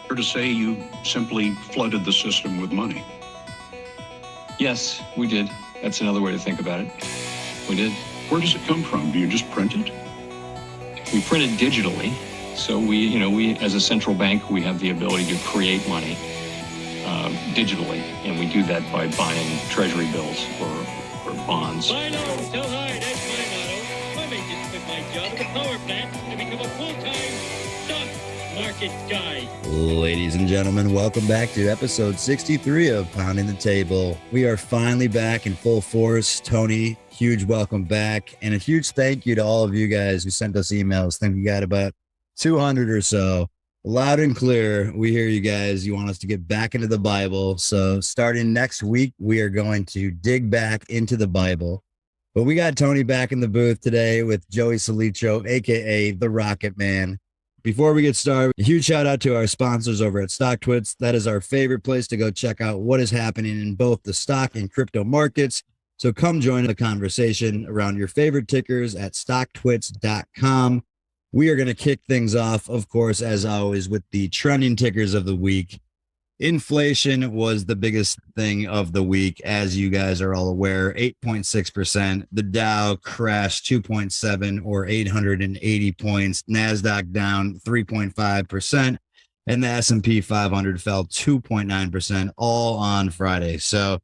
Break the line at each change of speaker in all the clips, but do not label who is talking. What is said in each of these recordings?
Or to say you simply flooded the system with money.
Yes, we did. That's another way to think about it. We did.
Where does it come from? Do you just print it?
We print it digitally. So we as a central bank, we have the ability to create money digitally. And we do that by buying treasury bills or bonds.
My motto, so hard, that's my motto. I may just quit my job at the power plant and become a full-time stock market guy.
Ladies and gentlemen, welcome back to episode 63 of Pounding the Table. We are finally back in full force. Tony, huge welcome back. And a huge thank you to all of you guys who sent us emails. I think we got about 200 or so. Loud and clear, we hear you guys. You want us to get back into the Bible. So starting next week, we are going to dig back into the Bible. But we got Tony back in the booth today with Joey Salicho, aka the Rocket Man. Before we get started, a huge shout out to our sponsors over at StockTwits. That is our favorite place to go check out what is happening in both the stock and crypto markets. So come join the conversation around your favorite tickers at stocktwits.com. We are going to kick things off, of course, as always, with the trending tickers of the week. Inflation was the biggest thing of the week, as you guys are all aware, 8.6%. The Dow crashed 2.7 or 880 points. NASDAQ down 3.5%. And the S&P 500 fell 2.9%, all on Friday. So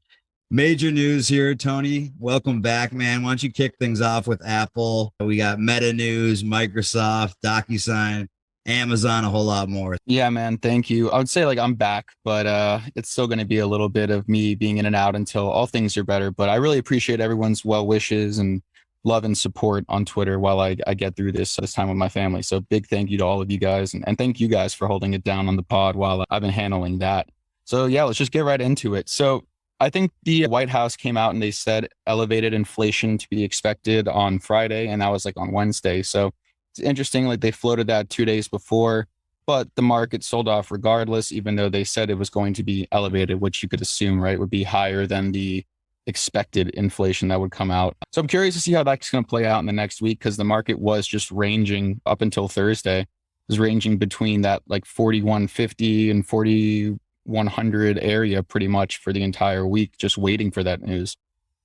major news here, Tony. Welcome back, man. Why don't you kick things off with Apple? We got Meta news, Microsoft, DocuSign, Amazon, a whole lot more.
Yeah, man. Thank you. I would say I'm back, but it's still going to be a little bit of me being in and out until all things are better. But I really appreciate everyone's well wishes and love and support on Twitter while I get through this time with my family. So big thank you to all of you guys. And thank you guys for holding it down on the pod while I've been handling that. So yeah, let's just get right into it. So I think the White House came out and they said elevated inflation to be expected on Friday. And that was on Wednesday. So it's interesting, they floated that 2 days before, but the market sold off regardless, even though they said it was going to be elevated, which you could assume, right, would be higher than the expected inflation that would come out. So I'm curious to see how that's going to play out in the next week, because the market was just ranging up until Thursday. It was ranging between that 4150 and 4100 area pretty much for the entire week, just waiting for that news.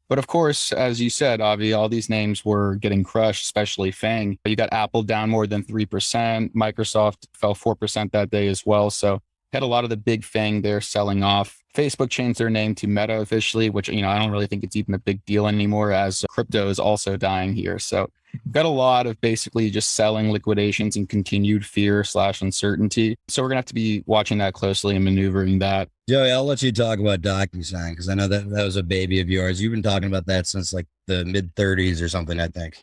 But of course, as you said, Avi, all these names were getting crushed, especially FANG. You got Apple down more than 3%. Microsoft fell 4% that day as well. So had a lot of the big FANG there selling off. Facebook changed their name to Meta officially, which, I don't really think it's even a big deal anymore, as crypto is also dying here. So got a lot of basically just selling, liquidations, and continued fear/uncertainty. So we're going to have to be watching that closely and maneuvering that.
Joey, I'll let you talk about DocuSign, because I know that was a baby of yours. You've been talking about that since the mid 30s or something, I think.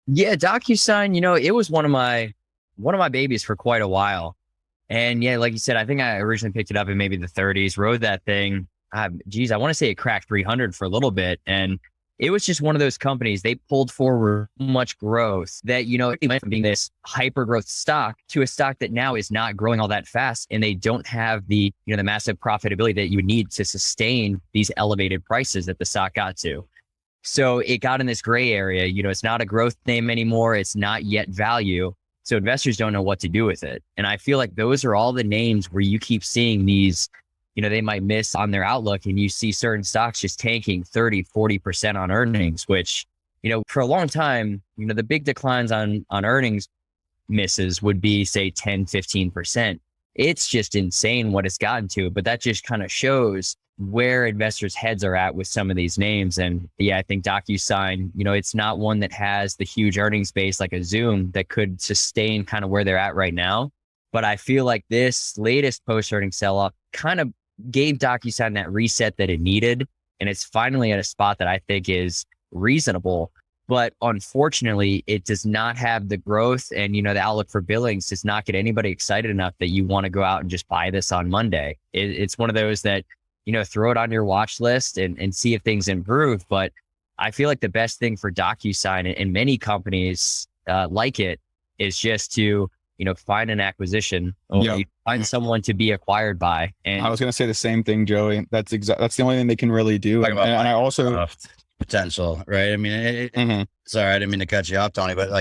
Yeah, DocuSign, it was one of my babies for quite a while. And yeah, like you said, I think I originally picked it up in maybe the 30s, rode that thing. I want to say it cracked 300 for a little bit. And it was just one of those companies, they pulled forward so much growth that, it went from being this hyper growth stock to a stock that now is not growing all that fast. And they don't have the massive profitability that you would need to sustain these elevated prices that the stock got to. So it got in this gray area. It's not a growth name anymore. It's not yet value. So investors don't know what to do with it. And I feel like those are all the names where you keep seeing these, they might miss on their outlook, and you see certain stocks just tanking 30, 40% on earnings, which, for a long time, the big declines on earnings misses would be say 10, 15%. It's just insane what it's gotten to, but that just kind of shows where investors' heads are at with some of these names. And yeah, I think DocuSign, it's not one that has the huge earnings base like a Zoom that could sustain kind of where they're at right now. But I feel like this latest post-earnings sell-off kind of gave DocuSign that reset that it needed. And it's finally at a spot that I think is reasonable. But unfortunately, it does not have the growth, and, the outlook for billings does not get anybody excited enough that you want to go out and just buy this on Monday. It's one of those that, throw it on your watch list and see if things improve. But I feel like the best thing for DocuSign and many companies like it is just to, find an acquisition or find someone to be acquired by. And
I was going to say the same thing, Joey. That's the only thing they can really do. And I also
potential, right? I mean, sorry, I didn't mean to cut you off, Tony, but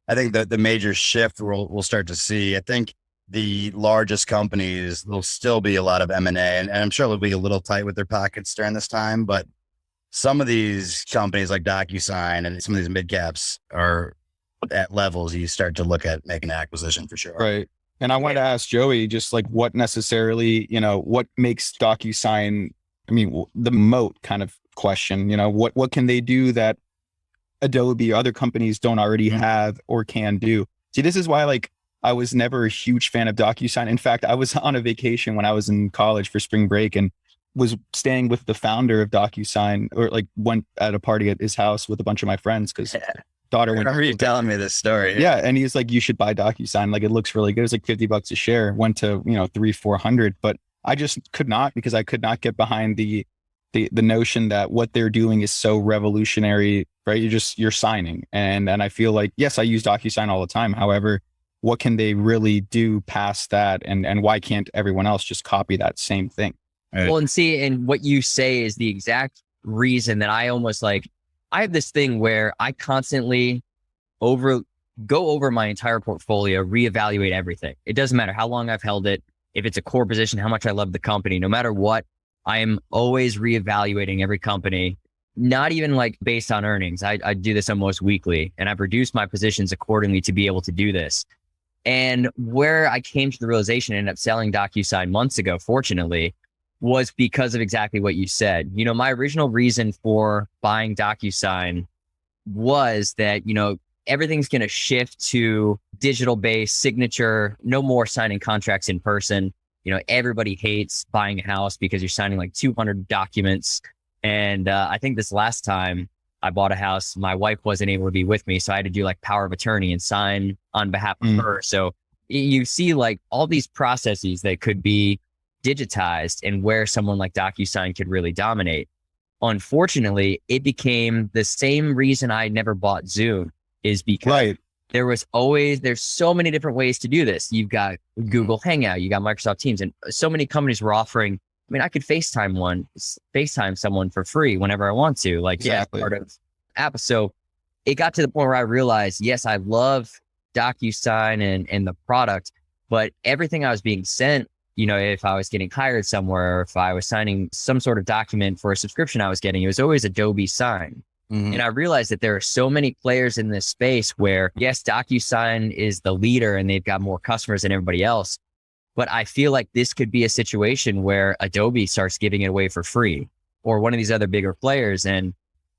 I think the major shift we'll start to see, I think the largest companies, there'll still be a lot of M&A, and I'm sure they'll be a little tight with their pockets during this time, but some of these companies like DocuSign and some of these mid caps are at levels you start to look at making an acquisition for sure.
Right. And I wanted to ask Joey just like what necessarily, what makes DocuSign, the moat kind of question, what can they do that Adobe, other companies don't already have or can do? See, this is why like I was never a huge fan of DocuSign. In fact, I was on a vacation when I was in college for spring break and was staying with the founder of DocuSign, or like went at a party at his house with a bunch of my friends because daughter went.
I remember you telling me this story.
Yeah. And he's like, you should buy DocuSign. Like it looks really good. It was like $50 a share, went to, 300-400, but I just could not, because I could not get behind the notion that what they're doing is so revolutionary, right? You're signing. And I feel like, yes, I use DocuSign all the time. However, what can they really do past that? And why can't everyone else just copy that same thing?
Right.
Well, and what you say is the exact reason that I almost I have this thing where I constantly go over my entire portfolio, reevaluate everything. It doesn't matter how long I've held it, if it's a core position, how much I love the company, no matter what, I am always reevaluating every company, not even like based on earnings. I do this almost weekly, and I've reduced my positions accordingly to be able to do this. And where I came to the realization, ended up selling DocuSign months ago, fortunately, was because of exactly what you said. My original reason for buying DocuSign was that, everything's going to shift to digital-based signature, no more signing contracts in person. Everybody hates buying a house because you're signing like 200 documents. And I think this last time I bought a house, my wife wasn't able to be with me. So I had to do like power of attorney and sign on behalf of her. So you see like all these processes that could be digitized and where someone like DocuSign could really dominate. Unfortunately, it became the same reason I never bought Zoom, is because there's so many different ways to do this. You've got Google Hangout, you got Microsoft Teams, and so many companies were offering. I could FaceTime someone for free whenever I want to, part of app. So it got to the point where I realized, yes, I love DocuSign and the product, but everything I was being sent, if I was getting hired somewhere, or if I was signing some sort of document for a subscription I was getting, it was always Adobe Sign. Mm-hmm. And I realized that there are so many players in this space where, yes, DocuSign is the leader and they've got more customers than everybody else. But I feel like this could be a situation where Adobe starts giving it away for free, or one of these other bigger players. And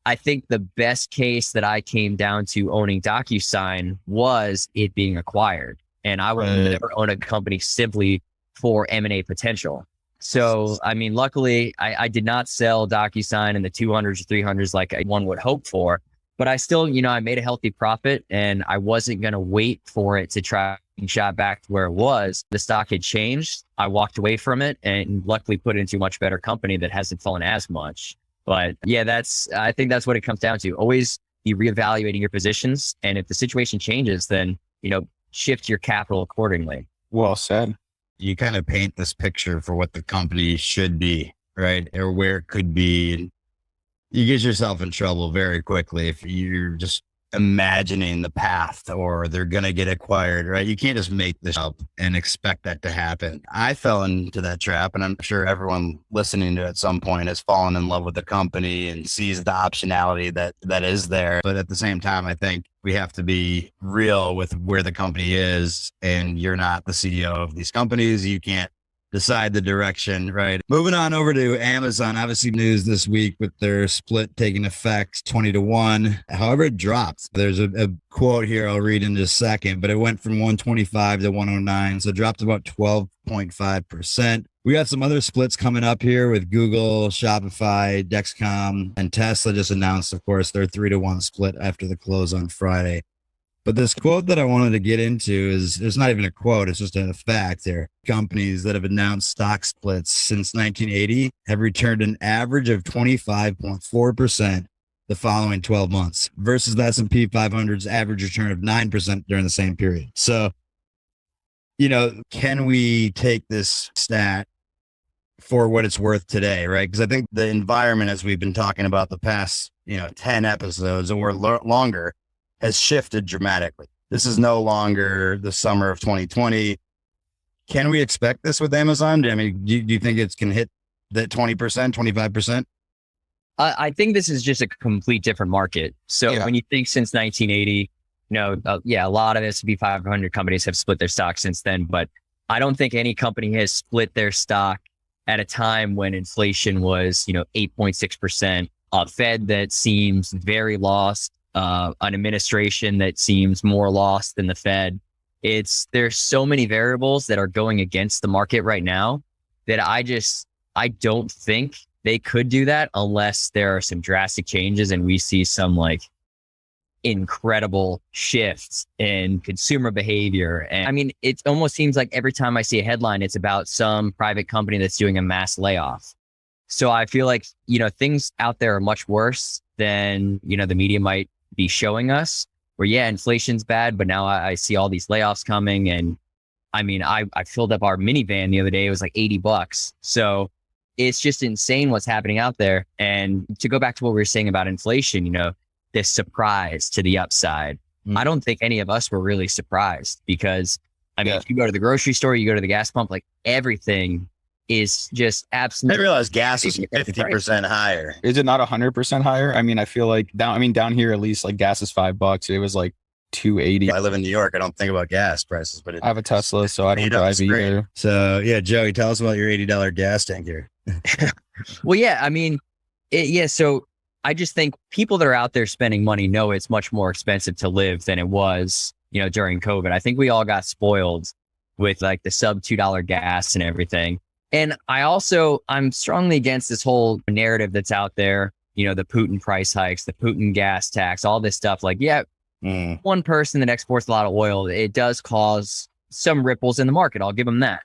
I think the best case that I came down to owning DocuSign was it being acquired. And I would never own a company simply for M&A potential. So, luckily I did not sell DocuSign in the 200s or 300s like one would hope for, but I still, I made a healthy profit, and I wasn't going to wait for it to try and shot back to where it was. The stock had changed. I walked away from it and luckily put it into a much better company that hasn't fallen as much. But yeah, I think that's what it comes down to. Always be reevaluating your positions. And if the situation changes, then, shift your capital accordingly.
Well said.
You kind of paint this picture for what the company should be, right? Or where it could be. You get yourself in trouble very quickly if you're just imagining the path, or they're going to get acquired, right? You can't just make this up and expect that to happen. I fell into that trap, and I'm sure everyone listening to it at some point has fallen in love with the company and sees the optionality that is there. But at the same time, I think we have to be real with where the company is, and you're not the CEO of these companies. You can't decide the direction, right? Moving on over to Amazon, obviously news this week with their split taking effect 20-1. However, it dropped. There's a quote here I'll read in just a second, but it went from 125 to 109. So it dropped about 12.5%. We got some other splits coming up here with Google, Shopify, Dexcom, and Tesla just announced, of course, their 3-1 split after the close on Friday. But this quote that I wanted to get into is, it's not even a quote, it's just a fact here. Companies that have announced stock splits since 1980 have returned an average of 25.4% the following 12 months versus the S&P 500's average return of 9% during the same period. So, can we take this stat for what it's worth today, right? Because I think the environment, as we've been talking about the past, 10 episodes or longer, has shifted dramatically. This is no longer the summer of 2020. can we expect this with Amazon? I mean, do you think it's can hit that 20%, 25%?
I think this is just a complete different market. So
Yeah.
when you think since 1980, a lot of S&P 500 companies have split their stock since then, but I don't think any company has split their stock at a time when inflation was, 8.6%, a Fed that seems very lost, an administration that seems more lost than the Fed. There's so many variables that are going against the market right now that I don't think they could do that unless there are some drastic changes and we see some like incredible shifts in consumer behavior. And I mean, it almost seems like every time I see a headline, it's about some private company that's doing a mass layoff. So I feel like, things out there are much worse than, the media might be showing us, where, yeah, inflation's bad, but now I see all these layoffs coming. And I mean, I filled up our minivan the other day. It was like $80. So it's just insane what's happening out there. And to go back to what we were saying about inflation, this surprise to the upside. I don't think any of us were really surprised because, I mean, if you go to the grocery store, you go to the gas pump, like everything is just
I
absolutely.
realized gas is 50% higher.
Is it not 100% higher? I mean, I feel like down here, at least like gas is $5. It was like $2.80.
I live in New York. I don't think about gas prices, but
I have a Tesla, so I don't drive either.
So yeah, Joey, tell us about your $80 gas tank here.
Well, yeah, I mean, so I just think people that are out there spending money know it's much more expensive to live than it was, during COVID. I think we all got spoiled with like the sub $2 gas and everything. And I'm strongly against this whole narrative that's out there, the Putin price hikes, the Putin gas tax, all this stuff. Like, yeah, one person that exports a lot of oil, it does cause some ripples in the market. I'll give them that.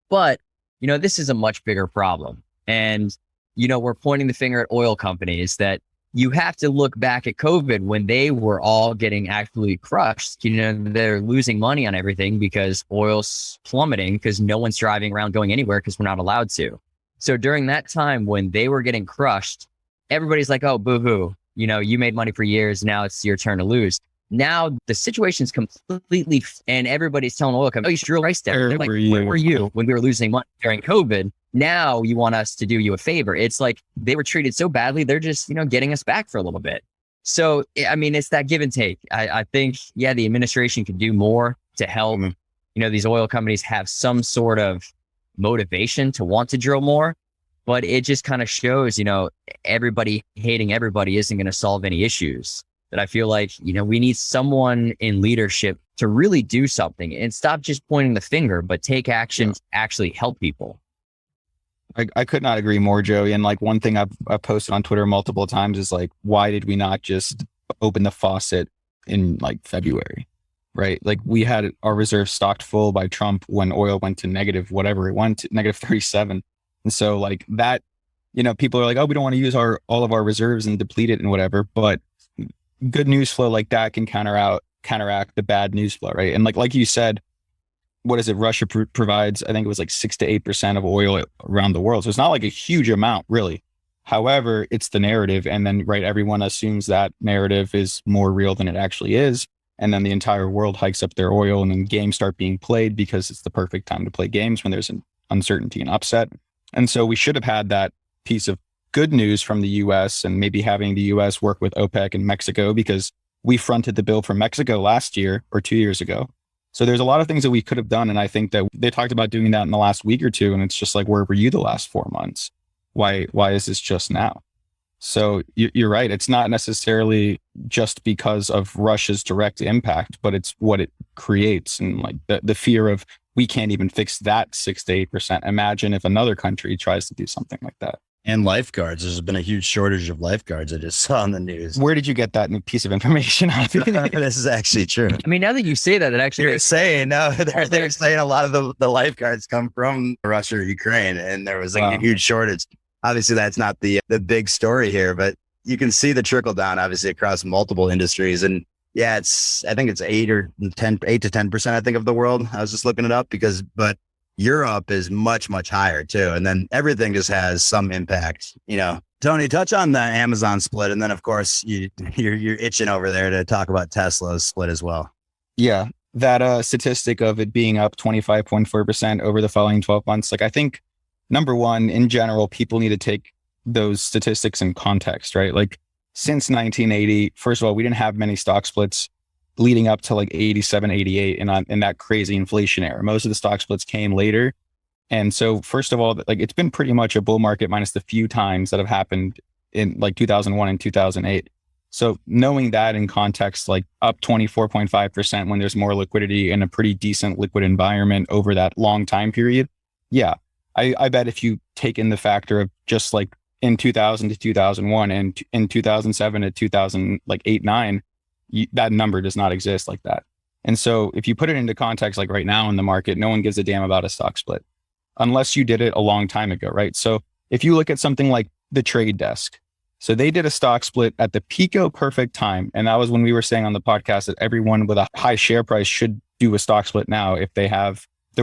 But, this is a much bigger problem. And, we're pointing the finger at oil companies that you have to look back at COVID when they were all getting absolutely crushed. They're losing money on everything because oil's plummeting because no one's driving around going anywhere because we're not allowed to. So during that time when they were getting crushed, everybody's like, oh, boo-hoo. You made money for years. Now it's your turn to lose. Now the situation's completely, and everybody's telling oil companies, oh, you should drill price down. They're like, where were you when we were losing money during COVID? Now you want us to do you a favor. It's like they were treated so badly. They're just, getting us back for a little bit. So, I mean, it's that give and take. I think, yeah, the administration could do more to help, these oil companies have some sort of motivation to want to drill more. But it just kind of shows, everybody hating everybody isn't going to solve any issues. That I feel like, we need someone in leadership to really do something and stop just pointing the finger, but take action to actually help people.
I could not agree more, Joey. And like one thing I've posted on Twitter multiple times is like, why did we not just open the faucet in like February, right? Like we had our reserves stocked full by Trump when oil went to negative, whatever it went to negative 37. And so like that, people are like, oh, we don't want to use all of our reserves and deplete it and whatever. But good news flow like that can counteract the bad news flow, right? And like you said, what is it? Russia provides, I think it was like 6 to 8% of oil around the world. So it's not like a huge amount, really. However, it's the narrative. And then, right, everyone assumes that narrative is more real than it actually is. And then the entire world hikes up their oil and then games start being played because it's the perfect time to play games when there's an uncertainty and upset. And so we should have had that piece of good news from the US and maybe having the US work with OPEC and Mexico because we fronted the bill for Mexico last year or 2 years ago. So there's a lot of things that we could have done. And I think that they talked about doing that in the last week or two. And it's just like, where were you the last 4 months? Why is this just now? So you're right. It's not necessarily just because of Russia's direct impact, but it's what it creates. And like the fear of we can't even fix that 6 to 8%. Imagine if another country tries to do something like that.
And lifeguards. There's been a huge shortage of lifeguards. I just saw on the news.
Where did you get that piece of information?
This is actually true.
I mean, now that you say that, it actually
They're saying a lot of the lifeguards come from Russia or Ukraine, and there was like a huge shortage. Obviously, that's not the big story here, but you can see the trickle down obviously across multiple industries. And yeah, I think it's 8 to 10%, I think, of the world. I was just looking it up but Europe is much, much higher too. And then everything just has some impact, Tony, touch on the Amazon split. And then of course you're itching over there to talk about Tesla's split as well.
Yeah. that statistic of it being up 25.4% over the following 12 months, like I think number one, in general, people need to take those statistics in context, right? Like since 1980, first of all, we didn't have many stock splits leading up to like 87, 88 in that crazy inflation era. Most of the stock splits came later. And so first of all, like it's been pretty much a bull market minus the few times that have happened in like 2001 and 2008. So knowing that in context, like up 24.5% when there's more liquidity in a pretty decent liquid environment over that long time period. Yeah, I bet if you take in the factor of just like in 2000 to 2001 and in 2007 to 2008, 9, that number does not exist like that. And so if you put it into context, like right now in the market, no one gives a damn about a stock split unless you did it a long time ago, right? So if you look at something like the Trade Desk, so they did a stock split at the pico perfect time. And that was when we were saying on the podcast that everyone with a high share price should do a stock split now if they're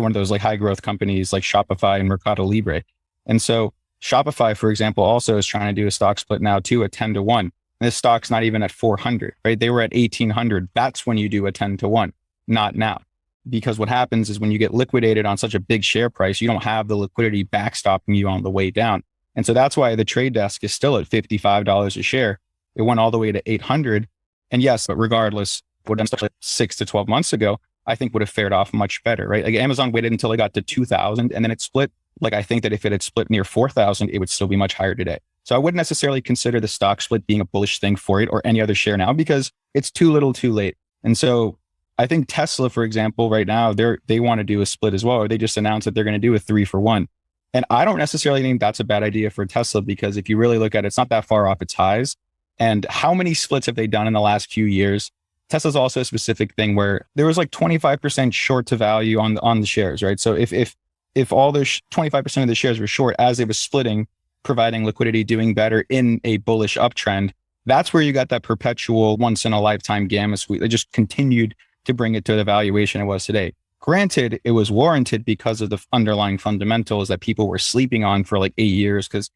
one of those like high growth companies like Shopify and Mercado Libre. And so Shopify, for example, also is trying to do a stock split now too, at 10 to 1. And this stock's not even at 400, right? They were at 1800. That's when you do a 10 to 1, not now. Because what happens is when you get liquidated on such a big share price, you don't have the liquidity backstopping you on the way down. And so that's why the Trade Desk is still at $55 a share. It went all the way to 800. And yes, but regardless, what done 6 to 12 months ago, I think would have fared off much better, right? Like Amazon waited until it got to 2000 and then it split. Like I think that if it had split near 4,000, it would still be much higher today. So I wouldn't necessarily consider the stock split being a bullish thing for it or any other share now because it's too little too late. And so I think Tesla, for example, right now, they want to do a split as well, or they just announced that they're going to do a 3-for-1. And I don't necessarily think that's a bad idea for Tesla because if you really look at it, it's not that far off its highs. And how many splits have they done in the last few years? Tesla's also a specific thing where there was like 25% short to value on the shares, right? So if all the 25% of the shares were short as it was splitting, providing liquidity, doing better in a bullish uptrend, that's where you got that perpetual once in a lifetime gamma squeeze. They just continued to bring it to the valuation it was today. Granted, it was warranted because of the underlying fundamentals that people were sleeping on for like 8 years because,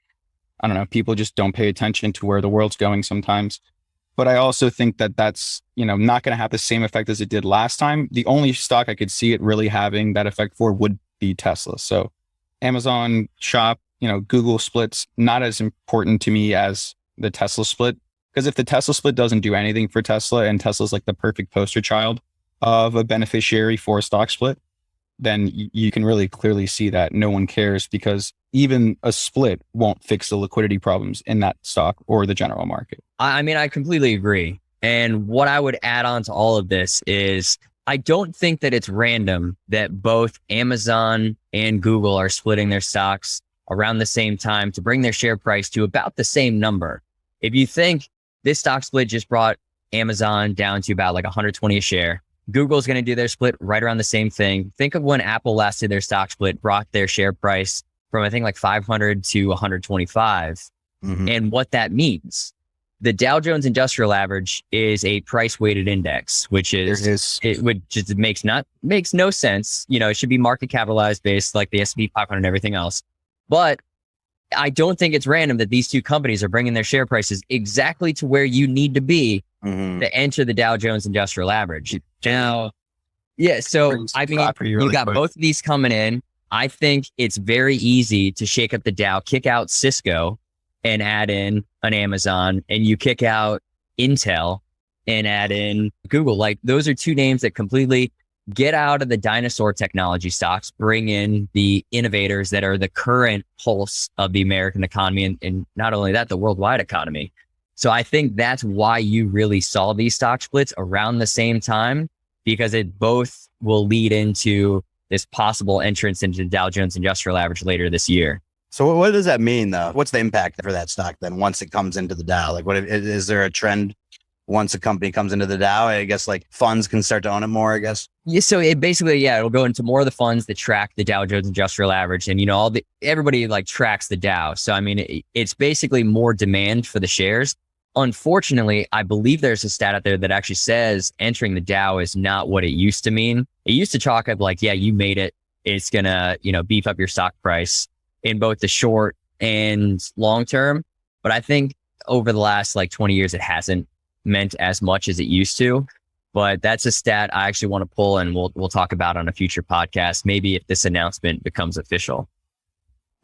I don't know, people just don't pay attention to where the world's going sometimes. But I also think that that's, not going to have the same effect as it did last time. The only stock I could see it really having that effect for would be Tesla. So Amazon, Shop, Google splits, not as important to me as the Tesla split. Because if the Tesla split doesn't do anything for Tesla and Tesla's like the perfect poster child of a beneficiary for a stock split, then you can really clearly see that no one cares because even a split won't fix the liquidity problems in that stock or the general market.
I mean, I completely agree. And what I would add on to all of this is I don't think that it's random that both Amazon and Google are splitting their stocks around the same time to bring their share price to about the same number. If you think this stock split just brought Amazon down to about like 120 a share, Google's going to do their split right around the same thing. Think of when Apple last did their stock split, brought their share price from, I think, like 500 to 125. Mm-hmm. And what that means, the Dow Jones Industrial Average is a price weighted index, which makes no sense. It should be market capitalized based like the S&P 500 and everything else. But I don't think it's random that these two companies are bringing their share prices exactly to where you need to be to enter the Dow Jones Industrial Average. Now, yeah, so I mean, you got both of these coming in. I think it's very easy to shake up the Dow, kick out Cisco and add in an Amazon, and you kick out Intel and add in Google. Like those are two names that completely get out of the dinosaur technology stocks, bring in the innovators that are the current pulse of the American economy and not only that, the worldwide economy. So I think that's why you really saw these stock splits around the same time, because it both will lead into this possible entrance into the Dow Jones Industrial Average later this year.
So what does that mean though? What's the impact for that stock then once it comes into the Dow? Like what is there a trend once a company comes into the Dow? I guess like funds can start to own it more, I guess.
Yeah, so it basically, it'll go into more of the funds that track the Dow Jones Industrial Average, and everybody like tracks the Dow. So I mean, it's basically more demand for the shares. Unfortunately, I believe there's a stat out there that actually says entering the Dow is not what it used to mean. It used to chalk up like, yeah, you made it. It's gonna, beef up your stock price in both the short and long term. But I think over the last like 20 years, it hasn't meant as much as it used to. But that's a stat I actually want to pull, and we'll talk about on a future podcast, maybe if this announcement becomes official.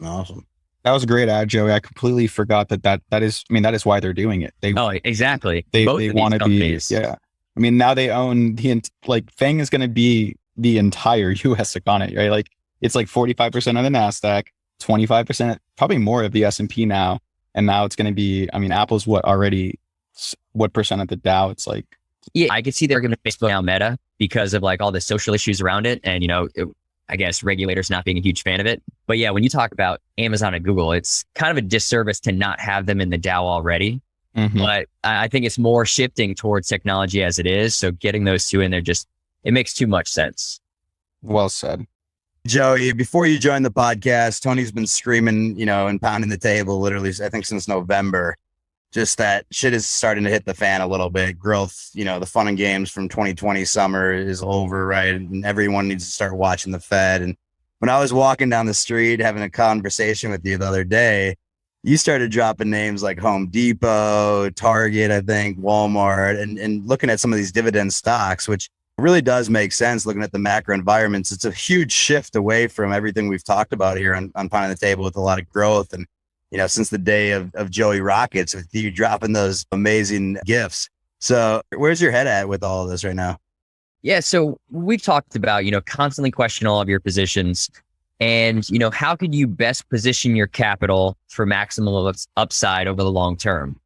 Awesome.
That was a great ad, Joey. I completely forgot that is why they're doing it. They
Exactly.
they
Both of
want
these
to be,
companies.
yeah. I mean, now they own FANG is going to be the entire US economy, right? Like it's like 45% of the NASDAQ, 25%, probably more of the S&P now. And now it's going to be, I mean, Apple's what percent of the Dow? It's like,
yeah, I could see they're going to Facebook now Meta because of like all the social issues around it. And, I guess regulators not being a huge fan of it. But yeah, when you talk about Amazon and Google, it's kind of a disservice to not have them in the Dow already.
mhm.
But I think it's more shifting towards technology as it is. So getting those two in there it makes too much sense.
Well said.
Joey, before you joined the podcast, Tony's been screaming, and pounding the table literally, I think since November. Just that shit is starting to hit the fan a little bit. Growth, the fun and games from 2020 summer is over, right? And everyone needs to start watching the Fed. And when I was walking down the street having a conversation with you the other day, you started dropping names like Home Depot, Target, I think, Walmart, and looking at some of these dividend stocks, which really does make sense looking at the macro environments. It's a huge shift away from everything we've talked about here on Pounding the Table with a lot of growth. And since the day of Joey Rockets, with you dropping those amazing gifts. So where's your head at with all of this right now?
Yeah. So we've talked about, constantly question all of your positions and, how could you best position your capital for maximum upside over the long term?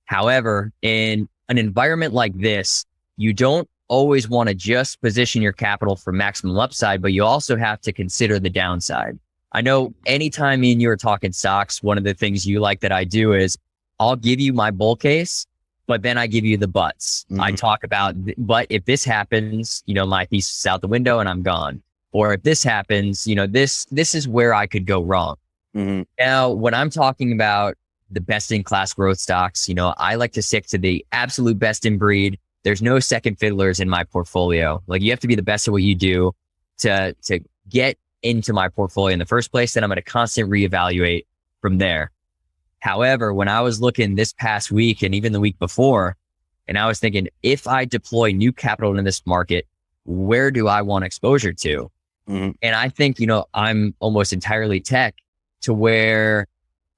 However, in an environment like this, you don't always want to just position your capital for maximum upside, but you also have to consider the downside. I know anytime me and you are talking stocks, one of the things you like that I do is I'll give you my bull case, but then I give you the buts.
Mhm.
I talk about, but if this happens, my thesis is out the window and I'm gone. Or if this happens, this is where I could go wrong.
Mm-hmm.
Now, when I'm talking about the best in class growth stocks, I like to stick to the absolute best in breed. There's no second fiddlers in my portfolio. Like you have to be the best at what you do to get into my portfolio in the first place. Then I'm going to constantly reevaluate from there. However, when I was looking this past week and even the week before, and I was thinking, if I deploy new capital in this market, where do I want exposure to?
Mm-hmm.
And I think, I'm almost entirely tech to where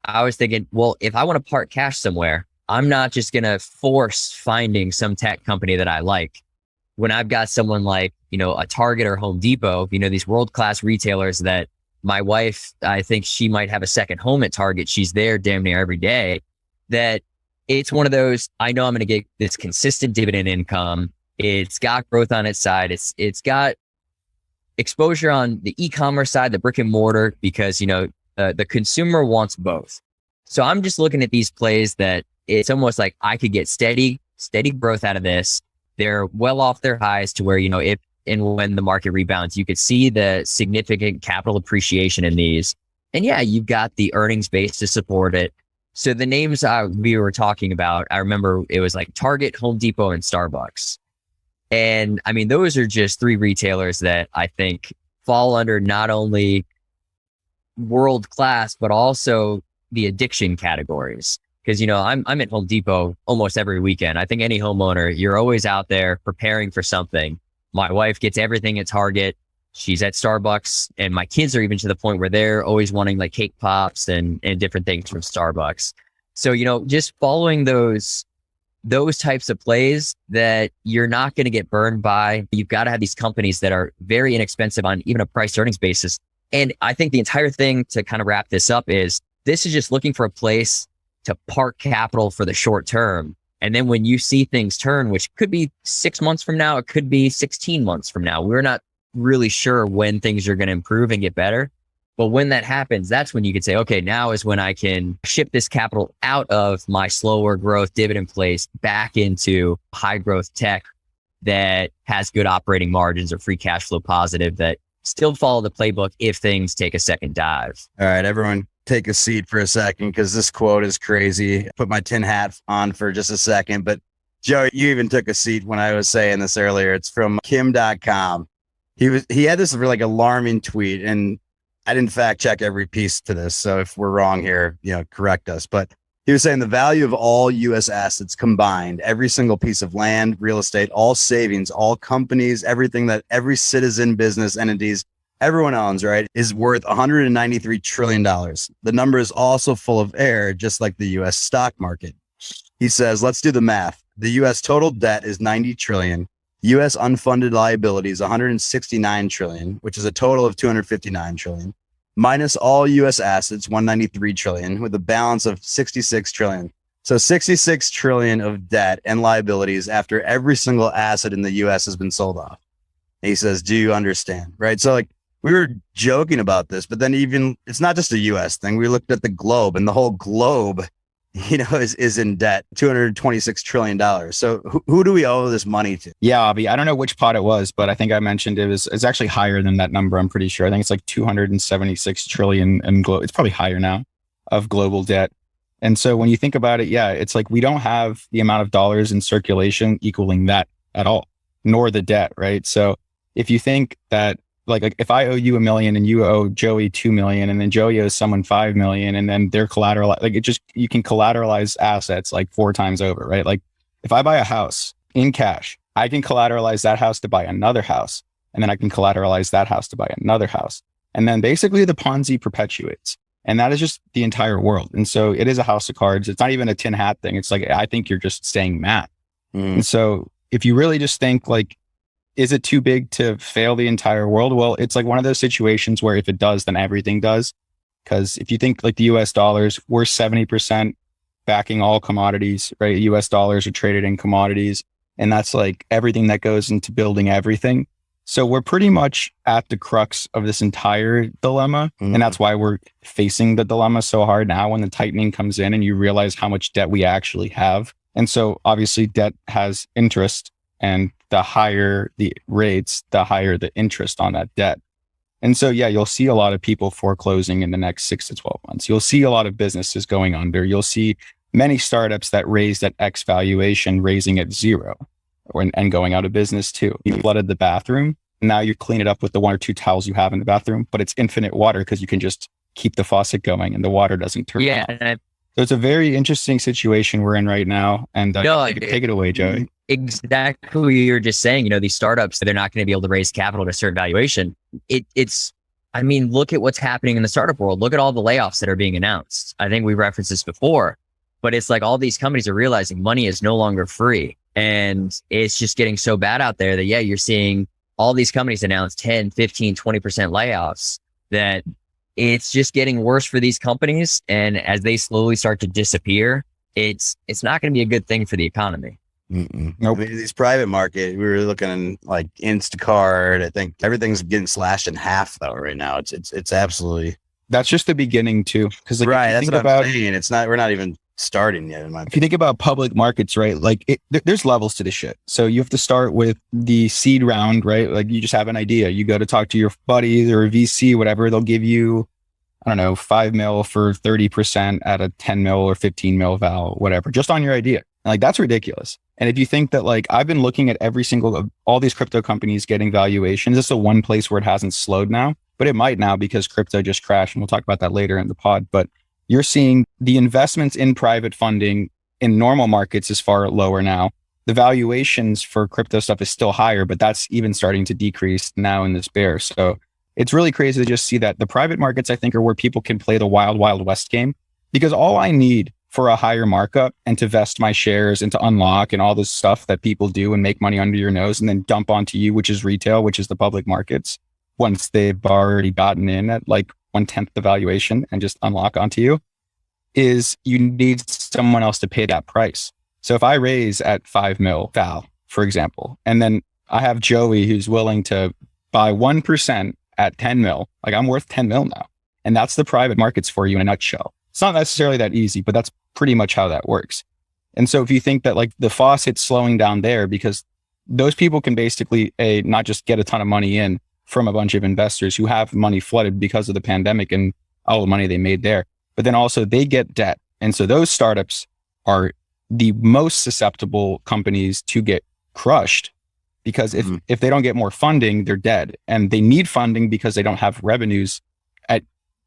I was thinking, well, if I want to park cash somewhere, I'm not just going to force finding some tech company that I like. When I've got someone like, a Target or Home Depot, these world-class retailers that my wife, I think she might have a second home at Target. She's there damn near every day. That it's one of those, I know I'm going to get this consistent dividend income. It's got growth on its side. It's got exposure on the e-commerce side, the brick and mortar, because, the consumer wants both. So I'm just looking at these plays that it's almost like I could get steady growth out of this. They're well off their highs to where, if and when the market rebounds, you could see the significant capital appreciation in these. And yeah, you've got the earnings base to support it. So the names we were talking about, I remember it was like Target, Home Depot, and Starbucks. And I mean, those are just three retailers that I think fall under not only world class, but also the addiction categories. Because, I'm at Home Depot almost every weekend. I think any homeowner, you're always out there preparing for something. My wife gets everything at Target. She's at Starbucks. And my kids are even to the point where they're always wanting like cake pops and different things from Starbucks. So, just following those types of plays that you're not going to get burned by. You've got to have these companies that are very inexpensive on even a price earnings basis. And I think the entire thing to kind of wrap this up is this is just looking for a place to park capital for the short term. And then when you see things turn, which could be 6 months from now, it could be 16 months from now. We're not really sure when things are going to improve and get better. But when that happens, that's when you could say, okay, now is when I can ship this capital out of my slower growth dividend place back into high growth tech that has good operating margins or free cash flow positive that still follow the playbook if things take a second dive.
All right, everyone take a seat for a second because this quote is crazy. Put my tin hat on for just a second. But Joe, you even took a seat when I was saying this earlier. It's from Kim.com. He had this really alarming tweet, and I didn't fact check every piece to this. So if we're wrong here, correct us. But He was saying the value of all U.S. assets combined, every single piece of land, real estate, all savings, all companies, everything that every citizen, business entities, everyone owns, right, is worth $193 trillion. The number is also full of air, just like the U.S. stock market. He says, let's do the math. The U.S. total debt is 90 trillion. U.S. unfunded liabilities, 169 trillion, which is a total of 259 trillion, minus all U.S. assets, 193 trillion, with a balance of 66 trillion. So 66 trillion of debt and liabilities after every single asset in the U.S. has been sold off. And he says, do you understand? Right. So like we were joking about this, but then even it's not just a U.S. thing. We looked at the globe, and the whole globe, is in debt, $226 trillion. So who do we owe this money to?
Yeah, Avi, I don't know which pot it was, but I think I mentioned it's actually higher than that number. I'm pretty sure. I think it's like 276 trillion it's probably higher now of global debt. And so when you think about it, yeah, it's like we don't have the amount of dollars in circulation equaling that at all, nor the debt, right? So if you think that like if I owe you $1 million and you owe Joey $2 million, and then Joey owes someone $5 million, and then they're collateral, like you can collateralize assets like 4 times over, right? Like if I buy a house in cash, I can collateralize that house to buy another house, and then I can collateralize that house to buy another house. And then basically the Ponzi perpetuates. And that is just the entire world. And so it is a house of cards. It's not even a tin hat thing. It's like, I think you're just saying math. And so if you really just think like, is it too big to fail the entire world? Well, it's like one of those situations where if it does, then everything does. Because if you think like the US dollars, we're 70% backing all commodities, right? US dollars are traded in commodities. And that's like everything that goes into building everything. So we're pretty much at the crux of this entire dilemma. And that's why we're facing the dilemma so hard now when the tightening comes in and you realize how much debt we actually have. And so obviously debt has interest, and the higher the rates, the higher the interest on that debt. And so, yeah, you'll see a lot of people foreclosing in the next 6 to 12 months. You'll see a lot of businesses going under. You'll see many startups that raised at X valuation raising at 0 and going out of business too. You flooded the bathroom. Now you clean it up with the 1 or 2 towels you have in the bathroom, but it's infinite water because you can just keep the faucet going and the water doesn't turn off. So it's a very interesting situation we're in right now. And take it away, Joey.
Exactly what you're just saying. These startups, they're not going to be able to raise capital at a certain valuation. I mean, look at what's happening in the startup world. Look at all the layoffs that are being announced. I think we referenced this before, but it's like all these companies are realizing money is no longer free. And it's just getting so bad out there that, yeah, you're seeing all these companies announce 10, 15, 20% layoffs, that it's just getting worse for these companies. And as they slowly start to disappear, it's not going to be a good thing for the economy.
Nope. I mean, these private market, we were looking like Instacart. I think everything's getting slashed in half though right now. It's absolutely.
That's just the beginning too. Because like,
right, that's what I'm saying. It's not. We're not even starting yet.
If you think about public markets, right? Like there's levels to this shit. So you have to start with the seed round, right? Like you just have an idea. You go to talk to your buddies or a VC, whatever. They'll give you, I don't know, 5 mil for 30% at a 10 mil or 15 mil val, whatever, just on your idea. And like, that's ridiculous. And if you think that like, I've been looking at every single of all these crypto companies getting valuations, this is the one place where it hasn't slowed now, but it might now because crypto just crashed. And we'll talk about that later in the pod, but you're seeing the investments in private funding in normal markets is far lower now. The valuations for crypto stuff is still higher, but that's even starting to decrease now in this bear. So it's really crazy to just see that the private markets, I think, are where people can play the wild, wild west game, because all I need for a higher markup and to vest my shares and to unlock and all this stuff that people do and make money under your nose and then dump onto you, which is retail, which is the public markets, once they've already gotten in at like 1/10 the valuation and just unlock onto you, is you need someone else to pay that price. So if I raise at 5 mil val, for example, and then I have Joey who's willing to buy 1% at 10 mil, like I'm worth 10 mil now. And that's the private markets for you in a nutshell. It's not necessarily that easy, but that's pretty much how that works. And so if you think that like the faucet's slowing down there because those people can basically not just get a ton of money in from a bunch of investors who have money flooded because of the pandemic and all the money they made there, but then also they get debt. And so those startups are the most susceptible companies to get crushed, because if they don't get more funding, they're dead. And they need funding because they don't have revenues at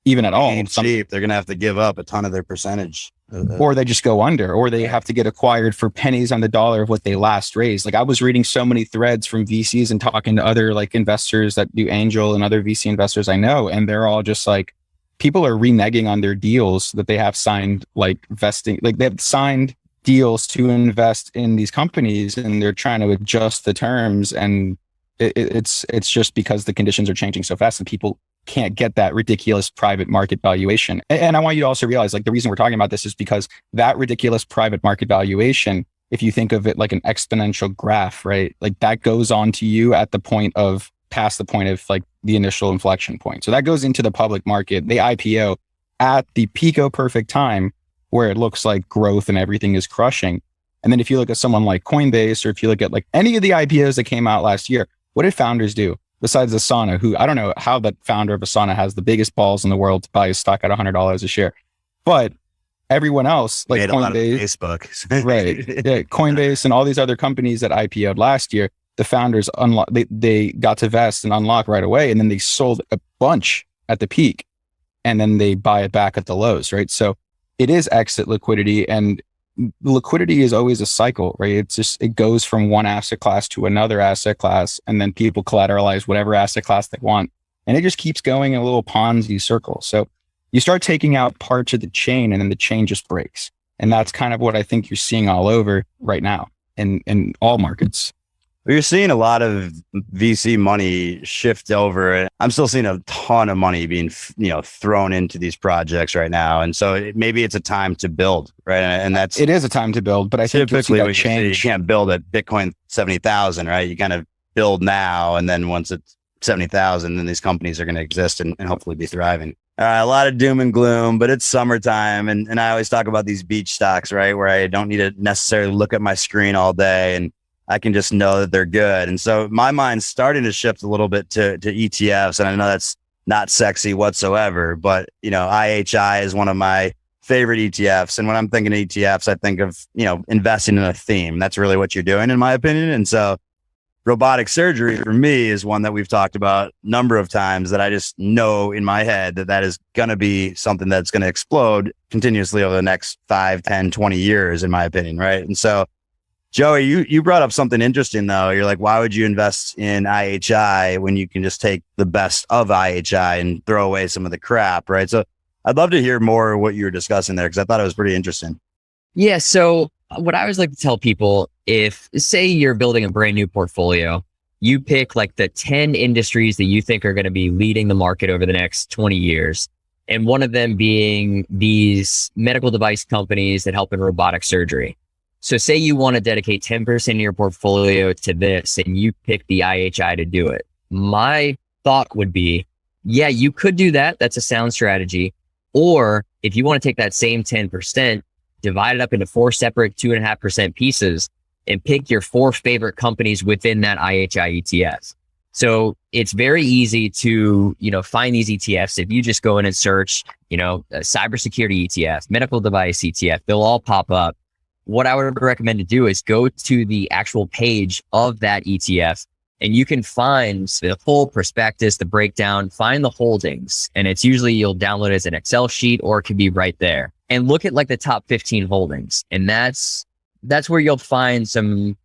even at all.
Ain't cheap. They're gonna have to give up a ton of their percentage.
Or they just go under, or they have to get acquired for pennies on the dollar of what they last raised. Like I was reading so many threads from VCs and talking to other like investors that do angel and other VC investors I know, and they're all just like, people are reneging on their deals that they have signed, like vesting, like they have signed deals to invest in these companies, and they're trying to adjust the terms, and it's just because the conditions are changing so fast and people can't get that ridiculous private market valuation. And I want you to also realize, like, the reason we're talking about this is because that ridiculous private market valuation, if you think of it like an exponential graph, right? Like that goes on to you at the point of past the point of like the initial inflection point. So that goes into the public market. They IPO at the pico perfect time where it looks like growth and everything is crushing. And then if you look at someone like Coinbase, or if you look at like any of the IPOs that came out last year, what did founders do? Besides Asana, who I don't know how the founder of Asana has the biggest balls in the world to buy a stock at $100 a share, but everyone else like Coinbase,
Facebook,
right? Yeah, Coinbase and all these other companies that IPO'd last year, the founders they got to vest and unlock right away, and then they sold a bunch at the peak, and then they buy it back at the lows, right? So it is exit liquidity, and liquidity is always a cycle, right? It's just, it goes from one asset class to another asset class, and then people collateralize whatever asset class they want. And it just keeps going in a little Ponzi circle. So you start taking out parts of the chain, and then the chain just breaks. And that's kind of what I think you're seeing all over right now in all markets.
You're seeing a lot of VC money shift over. I'm still seeing a ton of money being, thrown into these projects right now. And so maybe it's a time to build, right? And it is
a time to build, but I think
typically
that change.
You can't build at Bitcoin 70,000, right? You kind of build now, and then once it's 70,000, then these companies are going to exist and hopefully be thriving. A lot of doom and gloom, but it's summertime. And I always talk about these beach stocks, right? Where I don't need to necessarily look at my screen all day, and I can just know that they're good. And so my mind's starting to shift a little bit to ETFs. And I know that's not sexy whatsoever, but IHI is one of my favorite ETFs. And when I'm thinking of ETFs, I think of, investing in a theme. That's really what you're doing, in my opinion. And so robotic surgery for me is one that we've talked about a number of times, that I just know in my head that is going to be something that's going to explode continuously over the next 5, 10, 20 years, in my opinion. Right. And so Joey, you brought up something interesting though. You're like, why would you invest in IHI when you can just take the best of IHI and throw away some of the crap, right? So I'd love to hear more what you were discussing there, because I thought it was pretty interesting.
Yeah. So what I always like to tell people, if say you're building a brand new portfolio, you pick like the 10 industries that you think are going to be leading the market over the next 20 years. And one of them being these medical device companies that help in robotic surgery. So say you want to dedicate 10% of your portfolio to this, and you pick the IHI to do it. My thought would be, yeah, you could do that. That's a sound strategy. Or if you want to take that same 10%, divide it up into 4 separate 2.5% pieces, and pick your 4 favorite companies within that IHI ETF. So it's very easy to, find these ETFs. If you just go in and search, a cybersecurity ETF, medical device ETF, they'll all pop up. What I would recommend to do is go to the actual page of that ETF, and you can find the full prospectus, the breakdown, find the holdings. And it's usually you'll download it as an Excel sheet, or it could be right there, and look at like the top 15 holdings. And that's where you'll find some,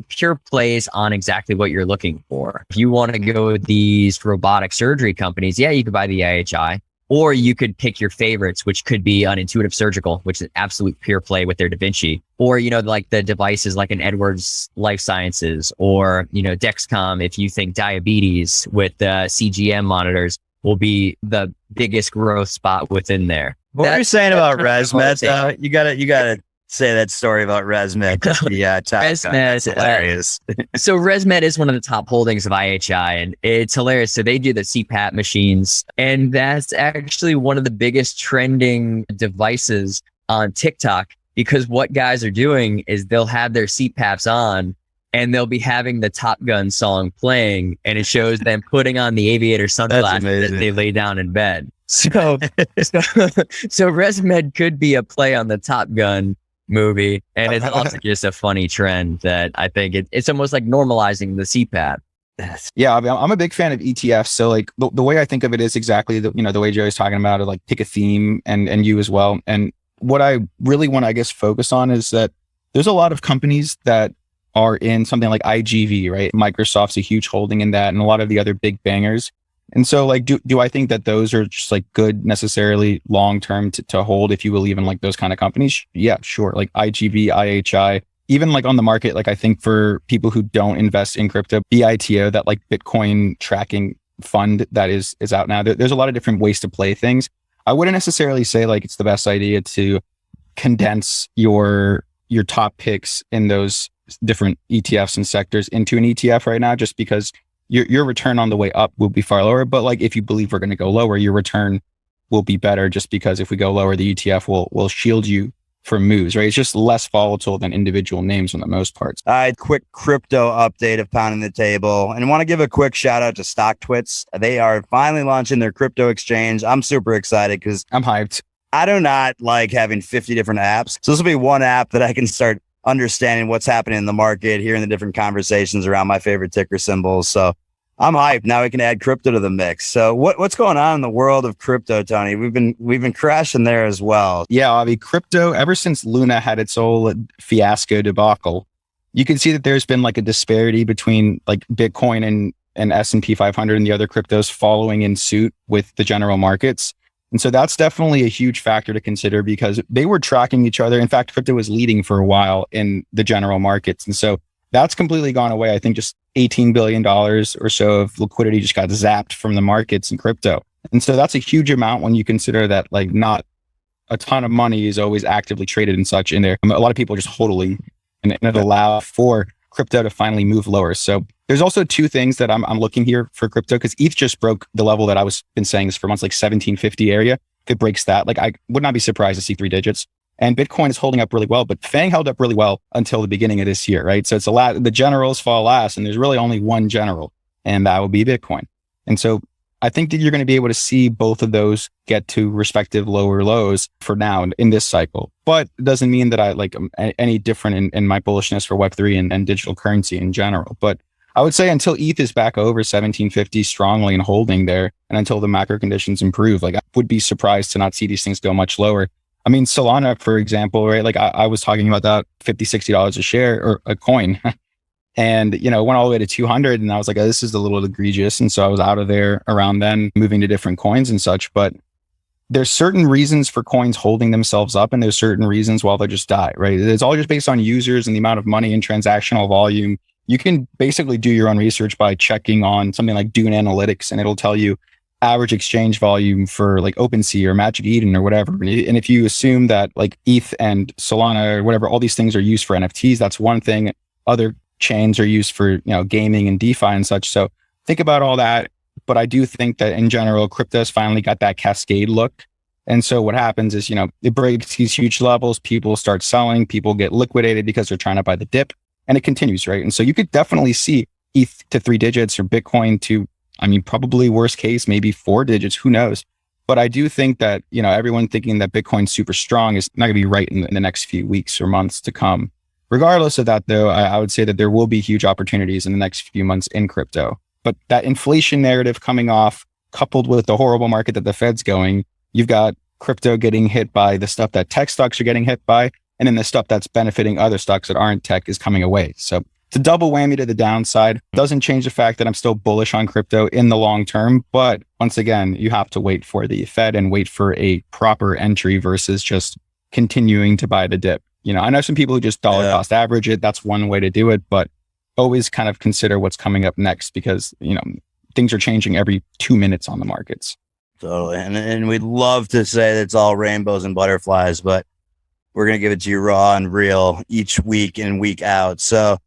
pure plays on exactly what you're looking for. If you want to go with these robotic surgery companies, yeah, you could buy the IHI. Or you could pick your favorites, which could be an Intuitive Surgical, which is an absolute pure play with their Da Vinci. Or, like the devices like an Edwards Life Sciences, or, Dexcom, if you think diabetes with the CGM monitors will be the biggest growth spot within there.
What were you saying about ResMed? You gotta say that story about ResMed. Yeah, ResMed, hilarious.
So ResMed is one of the top holdings of IHI, and it's hilarious. So they do the CPAP machines, and that's actually one of the biggest trending devices on TikTok, because what guys are doing is they'll have their CPAPs on, and they'll be having the Top Gun song playing, and it shows them putting on the aviator sunglasses that they lay down in bed. So ResMed could be a play on the Top Gun movie, and it's also just a funny trend that I think it's almost like normalizing the CPAP.
Yeah, I mean, I'm a big fan of ETFs. So like the way I think of it is exactly the way Joey's talking about it, like pick a theme and you as well. And what I really want to, I guess, focus on is that there's a lot of companies that are in something like IGV, right? Microsoft's a huge holding in that and a lot of the other big bangers. And so like, do I think that those are just like good necessarily long-term to hold if you believe in like those kind of companies? Yeah, sure. Like IGV, IHI, even like on the market, like I think for people who don't invest in crypto, BITO, that like Bitcoin tracking fund that is out now, there's a lot of different ways to play things. I wouldn't necessarily say like it's the best idea to condense your top picks in those different ETFs and sectors into an ETF right now, just because your return on the way up will be far lower. But like if you believe we're going to go lower, your return will be better, just because if we go lower, the ETF will shield you from moves, right? It's just less volatile than individual names on the most parts.
All right, quick crypto update of Pounding the Table. And I want to give a quick shout out to StockTwits. They are finally launching their crypto exchange. I'm super excited because
I'm hyped.
I do not like having 50 different apps. So this will be one app that I can start understanding what's happening in the market, hearing the different conversations around my favorite ticker symbols. So I'm hyped. Now we can add crypto to the mix. So what's going on in the world of crypto, Tony? We've been crashing there as well.
Yeah, I mean, crypto, ever since Luna had its whole fiasco debacle, you can see that there's been like a disparity between like Bitcoin and S&P 500 and the other cryptos following in suit with the general markets. And so that's definitely a huge factor to consider because they were tracking each other. In fact, crypto was leading for a while in the general markets. And so that's completely gone away. I think just $18 billion or so of liquidity just got zapped from the markets in crypto. And so that's a huge amount when you consider that like not a ton of money is always actively traded and such in there. A lot of people are just hodling and it allowed for crypto to finally move lower. So there's also two things that I'm looking here for crypto because ETH just broke the level that I was been saying this for months, like 1750 area. If it breaks that, like I would not be surprised to see 3 digits. And Bitcoin is holding up really well, but FANG held up really well until the beginning of this year, right? So it's the generals fall last, and there's really only one general, and that will be Bitcoin. And so I think that you're going to be able to see both of those get to respective lower lows for now in this cycle. But it doesn't mean that I like any different in my bullishness for Web3 and digital currency in general. But I would say until ETH is back over 1750 strongly and holding there, and until the macro conditions improve, like I would be surprised to not see these things go much lower. I mean, Solana, for example, right? Like I was talking about that $50, $60 a share or a coin. And, it went all the way to 200. And I was like, oh, this is a little egregious. And so I was out of there around then, moving to different coins and such. But there's certain reasons for coins holding themselves up, and there's certain reasons why they'll just die, right? It's all just based on users and the amount of money and transactional volume. You can basically do your own research by checking on something like Dune Analytics, and it'll tell you average exchange volume for like OpenSea or Magic Eden or whatever. And if you assume that like ETH and Solana or whatever, all these things are used for NFTs, that's one thing. Other chains are used for, gaming and DeFi and such. So think about all that. But I do think that in general, crypto's finally got that cascade look. And so what happens is, it breaks these huge levels, people start selling, people get liquidated because they're trying to buy the dip, and it continues, right? And so you could definitely see ETH to 3 digits or Bitcoin to, probably worst case, maybe 4 digits, who knows? But I do think that, everyone thinking that Bitcoin's super strong is not gonna be right in the next few weeks or months to come. Regardless of that, though, I would say that there will be huge opportunities in the next few months in crypto. But that inflation narrative coming off, coupled with the horrible market that the Fed's going, you've got crypto getting hit by the stuff that tech stocks are getting hit by, and then the stuff that's benefiting other stocks that aren't tech is coming away. So it's a double whammy to the downside. Doesn't change the fact that I'm still bullish on crypto in the long term. But once again, you have to wait for the Fed and wait for a proper entry versus just continuing to buy the dip. I know some people who just dollar cost average it. That's one way to do it, but always kind of consider what's coming up next because, things are changing every 2 minutes on the markets.
Totally. And we'd love to say that it's all rainbows and butterflies, but we're going to give it to you raw and real each week in, week out. So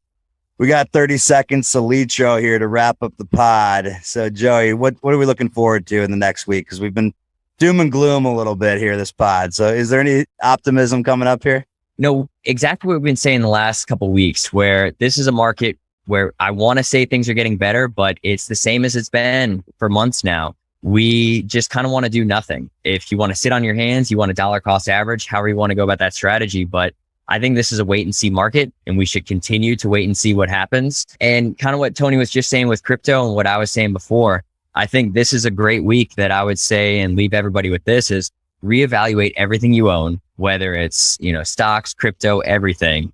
we got 30 seconds to lead show here to wrap up the pod. So Joey, what are we looking forward to in the next week? Because we've been doom and gloom a little bit here, this pod. So is there any optimism coming up here?
No, exactly what we've been saying the last couple of weeks, where this is a market where I want to say things are getting better, but it's the same as it's been for months now. We just kind of want to do nothing. If you want to sit on your hands, you want a dollar cost average, however you want to go about that strategy. But I think this is a wait and see market, and we should continue to wait and see what happens. And kind of what Tony was just saying with crypto and what I was saying before, I think this is a great week that I would say and leave everybody with this is reevaluate everything you own, whether it's, stocks, crypto, everything,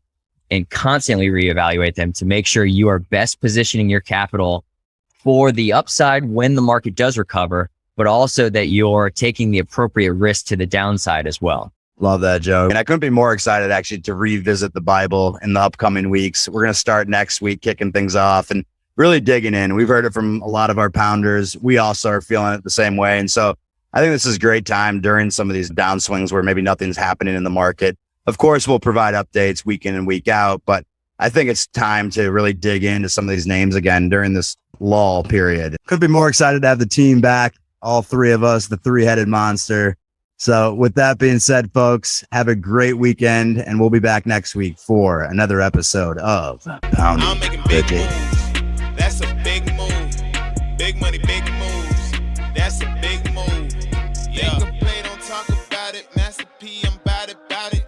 and constantly reevaluate them to make sure you are best positioning your capital for the upside when the market does recover, but also that you're taking the appropriate risk to the downside as well.
Love that, Joe. And I couldn't be more excited actually to revisit the Bible in the upcoming weeks. We're going to start next week, kicking things off and really digging in. We've heard it from a lot of our pounders. We also are feeling it the same way. And so I think this is a great time during some of these downswings where maybe nothing's happening in the market. Of course, we'll provide updates week in and week out, but I think it's time to really dig into some of these names again during this lull period. Could be more excited to have the team back, all three of us, the three-headed monster. So with that being said, folks, have a great weekend, and we'll be back next week for another episode of Pounding
I'm making
the
big
Table.
moves. That's a big move. Big money, big moves. That's a big move. Yeah. They can play, don't talk about it. Master P, I'm about it.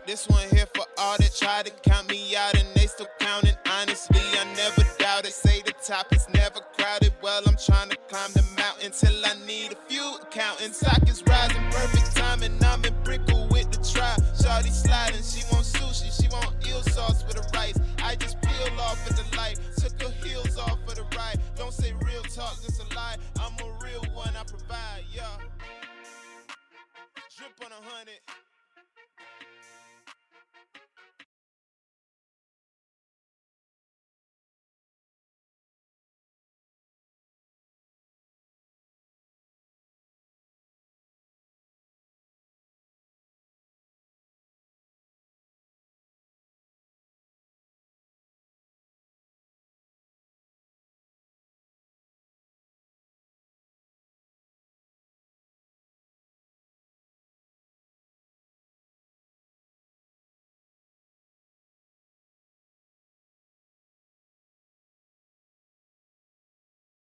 This one here for all that try to count me out and they still counting. Honestly, I never doubted. Say the top is never crowded. Well, I'm trying to climb the mountain till I need a few accountants. Stock is rising, perfect timing. I'm in Brickle with the try. Shawty sliding, she want sushi, she want eel sauce for the rice. I just peel off at the light, took her heels off for the ride. Don't say real talk, just a lie. I'm a real one, I provide, yeah. Drip on 100.